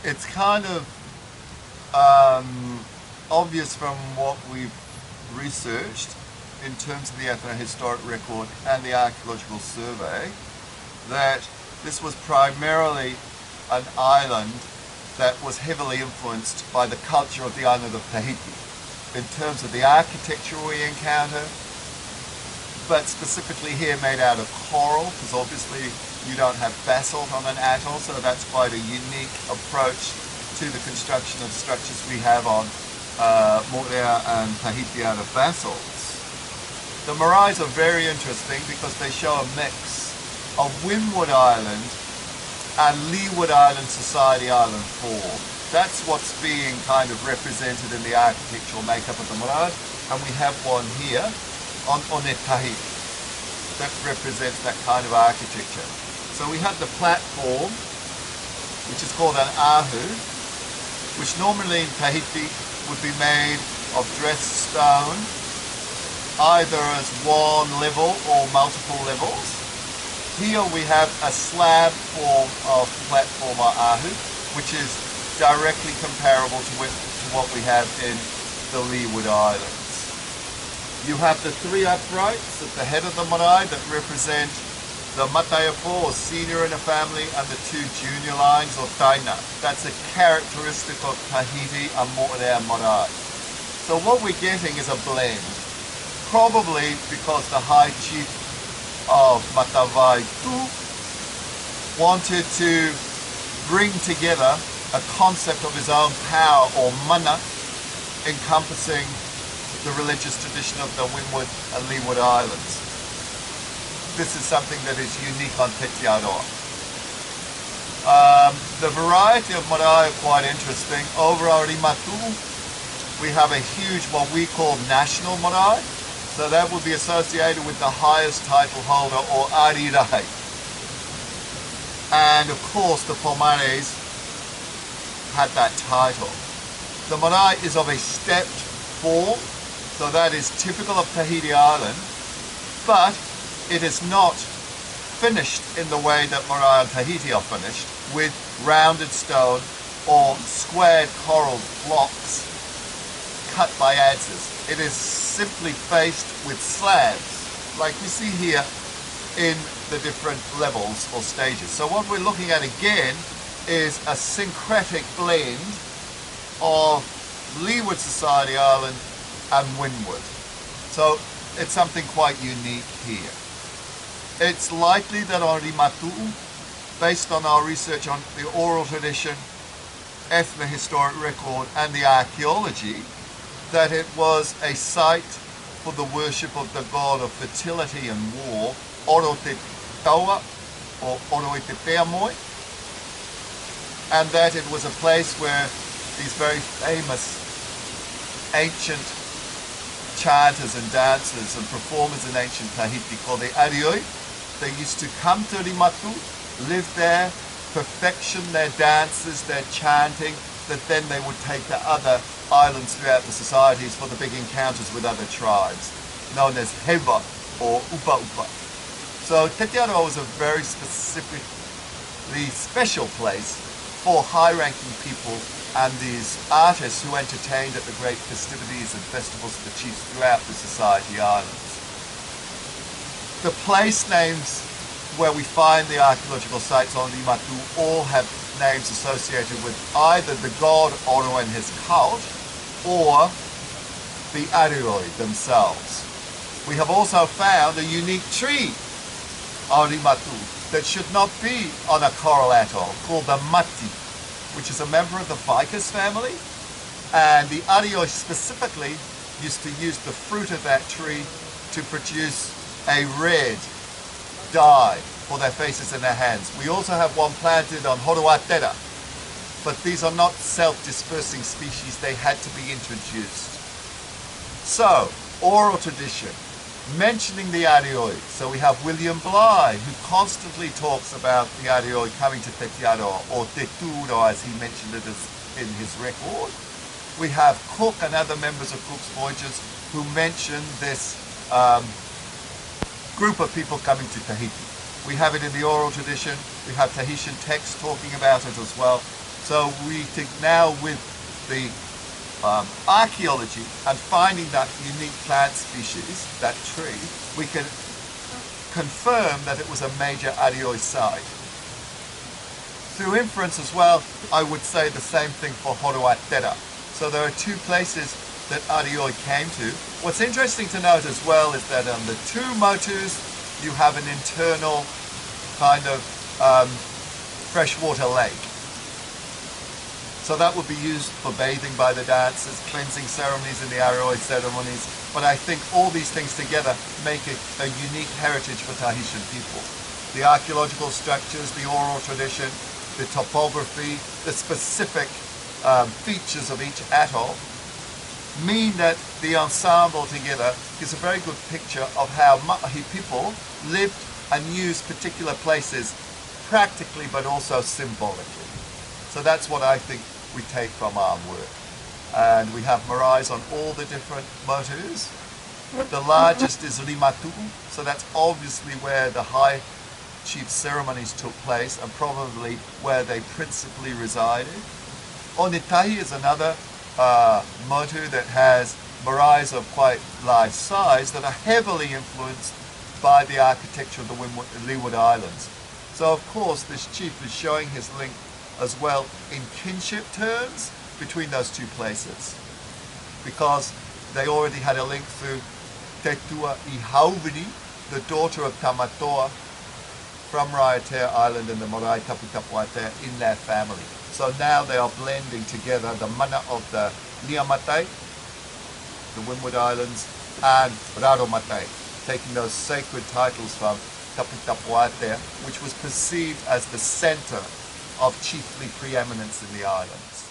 it's kind of obvious from what we've researched in terms of the ethnohistoric record and the archaeological survey that this was primarily an island that was heavily influenced by the culture of the island of Tahiti in terms of the architecture we encounter, but specifically here made out of coral, because obviously you don't have basalt on an atoll, so that's quite a unique approach to the construction of structures we have on Moorea and Tahiti out of basalts. The maraes are very interesting because they show a mix of Windward Island and Leeward Island Society Island form. That's what's being kind of represented in the architectural makeup of the marae, and we have one here on Tahiti that represents that kind of architecture. So we have the platform, which is called an ahu, which normally in Tahiti would be made of dressed stone, either as one level or multiple levels. Here we have a slab form of platform or ahu, which is directly comparable to what we have in the Leeward Islands. You have the three uprights at the head of the marae that represent the mataiapo, or senior in a family, and the two junior lines, or taina. That's a characteristic of Tahiti and Moorea marae. So what we're getting is a blend, probably because the high chief of Matavai wanted to bring together a concept of his own power, or mana, encompassing the religious tradition of the Windward and Leeward Islands. This is something that is unique on Tetiaroa. The variety of marae are quite interesting. Over our Rimatu, we have a huge, what we call national marae. So that would be associated with the highest title holder, or arirai. And of course the Pomares had that title. The marae is of a stepped form, so that is typical of Tahiti Island, but it is not finished in the way that marae on Tahiti are finished, with rounded stone or squared coral blocks cut by adzes. It is simply faced with slabs, like we see here in the different levels or stages. So what we're looking at again is a syncretic blend of Leeward Society Island and Windward. So it's something quite unique here. It's likely that on Rimatu, based on our research on the oral tradition, ethnohistoric record, and the archaeology, that it was a site for the worship of the god of fertility and war, Oro Te Taua, or Oro Te Peamoi, and that it was a place where these very famous ancient chanters and dancers and performers in ancient Tahiti called the Arioi, they used to come to Rimatu, live there, perfection their dances, their chanting, that then they would take to other islands throughout the societies for the big encounters with other tribes, known as Heva or Upa Upa. So Tetiaroa was a very specifically special place for high-ranking people and these artists who entertained at the great festivities and festivals of the chiefs throughout the Society Islands. The place names where we find the archaeological sites on Rimatu all have names associated with either the god Oro and his cult, or the Arioi themselves. We have also found a unique tree on Rimatu that should not be on a coral atoll, called the Mati, which is a member of the ficus family, and the Arioi specifically used to use the fruit of that tree to produce a red dye for their faces and their hands. We also have one planted on Horoatera, but these are not self-dispersing species, they had to be introduced. So, oral tradition, mentioning the Arioi. So we have William Bligh, who constantly talks about the Arioi coming to Tetiaroa, or Te Tūroa as he mentioned it in his record. We have Cook and other members of Cook's Voyages who mention this group of people coming to Tahiti. We have it in the oral tradition, we have Tahitian texts talking about it as well. So we think now with the archaeology and finding that unique plant species, that tree, we can confirm that it was a major Eddowes site. Through inference as well, I would say the same thing for Horoatera. So there are two places that Eddowes came to. What's interesting to note as well is that on the two motus, you have an internal kind of freshwater lake. So that would be used for bathing by the dancers, cleansing ceremonies in the Archaeology ceremonies. But I think all these things together make it a unique heritage for Tahitian people. The archaeological structures, the oral tradition, the topography, the specific features of each atoll mean that the ensemble together gives a very good picture of how Mahi people lived and used particular places practically but also symbolically. So that's what I think we take from our work. And we have maraes on all the different motus. The largest is Rimatu, so that's obviously where the high chief ceremonies took place and probably where they principally resided. Onetahi is another motu that has maraes of quite large size that are heavily influenced by the architecture of the Leeward Islands. So of course this chief is showing his link as well in kinship terms between those two places, because they already had a link through Tetua I Hauviri, the daughter of Tamatoa from Raiatea Island and the Marae Taputapuatea in their family. So now they are blending together the mana of the Niamatai, the Windward Islands, and Raromatai, taking those sacred titles from Taputapuatea, which was perceived as the center of chiefly preeminence in the islands.